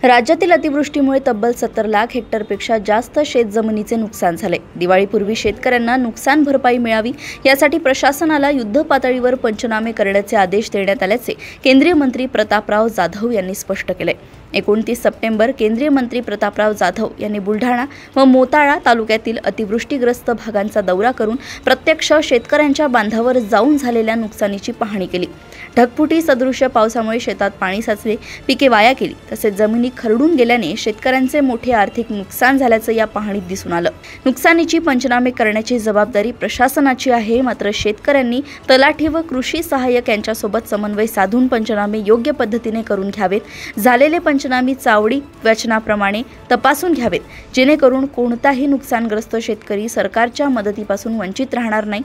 राज्यातील अतिवृष्टीमुळे तब्बल 70 लाख हेक्टरपेक्षा जास्त शेतजमिनीचे नुकसान झाले। दिवाळीपूर्वी शेतकऱ्यांना नुकसान भरपाई मिळावी यासाठी प्रशासनाला युद्धपातळीवर पंचनामे करण्याचे आदेश देण्यात आल्याचे केंद्रीय मंत्री प्रतापराव जाधव यांनी स्पष्ट केले। 29 सप्टेंबर केंद्रीय मंत्री प्रतापराव जाधव यांनी बुलढाणा व मोताळा तालुक्यातील अतिवृष्टीग्रस्त भागांचा दौरा करून प्रत्यक्ष शेतकऱ्यांच्या बांधावर जाऊन झालेल्या नुकसानीची पाहणी केली। ढगफुटी सदृश्य पावसामुळे शेतात पाणी साचले, पिके वाया गेली, तसेच जमिनी खरडून गेल्याने शेतकऱ्यांचे मोठे आर्थिक नुकसान झाल्याचं या पाहणीत दिसून आलं। नुकसानीची पंचनामे करण्याची जबाबदारी प्रशासनाची आहे, मात्र शेतकऱ्यांनी तलाठी व कृषी सहाय्यक यांच्यासोबत समन्वय साधून पंचनामे योग्य पद्धतीने करून घ्यावेत। झालेले पंचनामे चावडी वचनाप्रमाणे तपासून घ्यावेत, जेणेकरून कोणताही नुकसानग्रस्त शेतकरी सरकारच्या मदतीपासून वंचित राहणार नाही,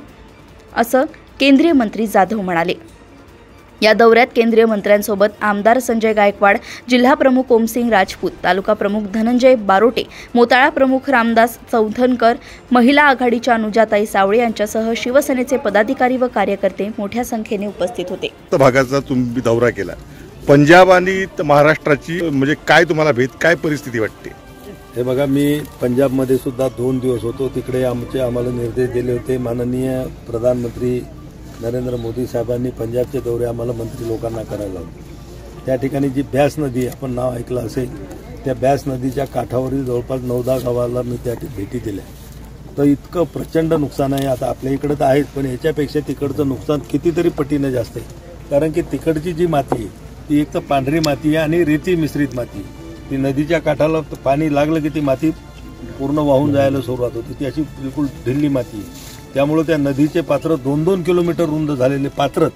असं केंद्रीय मंत्री जाधव म्हणाले। या दौऱ्यात केंद्रीय मंत्र्यांसोबत आमदार संजय गायकवाड, जिल्हा प्रमुख ओमसिंग राजपूत, तालुका प्रमुख धनंजय बारोटे, मोताळा प्रमुख रामदास चौधनकर, महिला आघाडीच्या अनुजाताई सावळे यांच्यासह शिवसेनेचे पदाधिकारी व कार्यकर्ते मोठ्या संख्येने उपस्थित होते। भागाचा तुम्ही दौरा केला, पंजाब आणि महाराष्ट्राची म्हणजे काय तुम्हाला भेद, काय परिस्थिती वाटते? हे बघा, मी पंजाबमध्ये सुद्धा 2 दिवस होतो। तिकडे आम्हाला निर्देश दिले होते। माननीय प्रधानमंत्री नरेंद्र मोदी साहेबांनी पंजाबचे दौरे आम्हाला मंत्री लोकांना करायला होते। त्या ठिकाणी जी ब्यास नदी, आपण नाव ऐकलं असेल, त्या ब्यास नदीच्या काठावरील जवळपास 9-10 गावाला मी त्या भेटी दिल्या। तर इतकं प्रचंड नुकसान आहे। आता आपल्या इकडे तर आहेच, पण याच्यापेक्षा तिकडचं नुकसान कितीतरी पटीने जास्त आहे। कारण की तिकडची जी माती आहे ती एक तर पांढरी माती आहे आणि रेती मिश्रित माती आहे। ती नदीच्या काठाला पाणी लागलं की ती माती पूर्ण वाहून जायला सुरुवात होती। ती अशी बिलकुल ढिल्ली माती आहे। त्यामुळे त्या नदीचे पात्र 2-2 किलोमीटर रुंद झालेले पात्रच,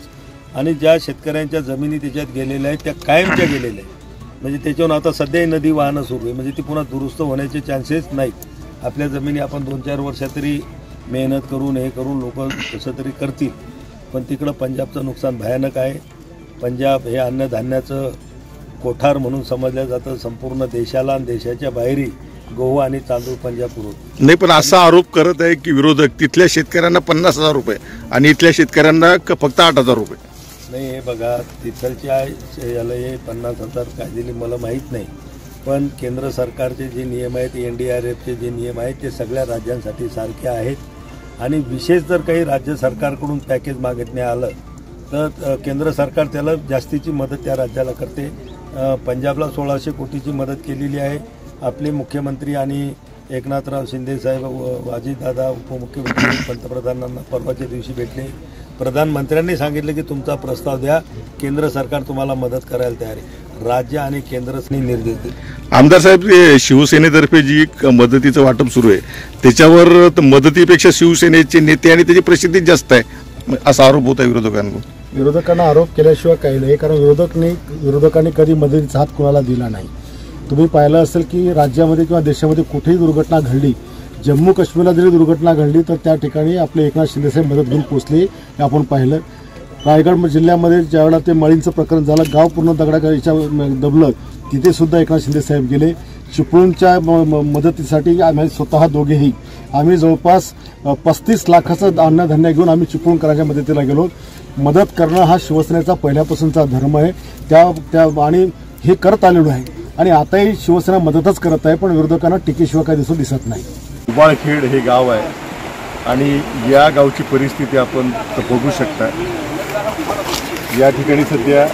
आणि ज्या शेतकऱ्यांच्या जमिनी त्याच्यात गेलेल्या आहेत त्या कायमच्या गेलेल्या आहेत। म्हणजे त्याच्यावर आता सध्याही नदी वाहणं सुरू आहे, म्हणजे ती पुन्हा दुरुस्त होण्याचे चान्सेस नाहीत। आपल्या जमिनी आपण 2-4 वर्षात तरी मेहनत करून हे करून लोक कसं तरी करतील, पण तिकडं पंजाबचं नुकसान भयानक आहे। पंजाब हे अन्नधान्याचं कोठार म्हणून समजलं जातं संपूर्ण देशाला, आणि देशाच्या बाहेरही गहू आणि तांदूळ पंजाब पुरवतो। नाही, पण असा आरोप करत आहे की विरोधक तिथल्या शेतकऱ्यांना 50,000 रुपये आणि इथल्या शेतकऱ्यांना फक्त 8,000 रुपये। नाही, हे बघा, तिथलच्या याला हे 50,000 काय दिले मला माहीत नाही, पण केंद्र सरकारचे जे नियम आहेत, NDRFचे जे नियम आहेत, ते सगळ्या राज्यांसाठी सारखे आहेत। आणि विशेष जर काही राज्य सरकारकडून पॅकेज मागितण्यात आलं तर केंद्र सरकार त्याला जास्तीची मदत त्या राज्याला करते। पंजाबला 1600 कोटीची मदत केलेली आहे। आपले मुख्यमंत्री आणि एकनाथराव शिंदे साहेब, अजितदादा उपमुख्यमंत्री, पंतप्रधानांना परवाच्या दिवशी भेटले। प्रधानमंत्र्यांनी सांगितलं की तुमचा प्रस्ताव द्या, केंद्र सरकार तुम्हाला मदत करायला तयार आहे। राज्य आणि केंद्राने निर्देश दिले। आमदार साहेब, शिवसेनेतर्फे जी मदतीचं वाटप सुरू आहे त्याच्यावर मदतीपेक्षा शिवसेनेचे नेते आणि त्याची प्रसिद्धी जास्त आहे असा आरोप होता विरोधकांकडून। विरोधकांना आरोप केल्याशिवाय काही नाही, कारण विरोधकांनी कधी मदतीचा हात कोणाला दिला नाही। तुम्ही पाहिलं असेल की राज्यामध्ये किंवा देशामध्ये कुठेही दुर्घटना घडली, जम्मू काश्मीरला जरी दुर्घटना घडली तर त्या ठिकाणी आपले एकनाथ शिंदे साहेब मदत घेऊन पोहोचले, हे आपण पाहिलं। रायगड जिल्ह्यामध्ये ज्यावेळेला ते मळींचं प्रकरण झालं, गाव पूर्ण दगडाच्या दबलं, तिथे सुद्धा एकनाथ शिंदे साहेब गेले। चिपळूणच्या मदतीसाठी आम्ही स्वतः दोघेही आम्ही जवळपास 35 लाखाचं अन्नधान्य घेऊन आम्ही चिपळूणकरांच्या मदतीला गेलो। मदत करणं हा शिवसेनेचा पहिल्यापासूनचा धर्म आहे, त्या आणि हे करत आलेलो आहे, आणि आताही शिवसेना मदतच करत आहे, पण विरोधकांना टीकेशिवाय काही दिसत नाही। उबाळखेड हे गाव आहे आणि या गावची परिस्थिती आपण बघू शकता। या ठिकाणी सध्या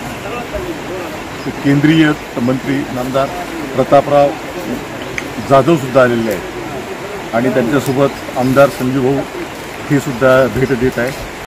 केंद्रीय मंत्री आमदार प्रतापराव जाधव सुद्धा आलेले आहेत आणि त्यांच्यासोबत आमदार संजू भाऊ हे सुद्धा भेट देत आहेत।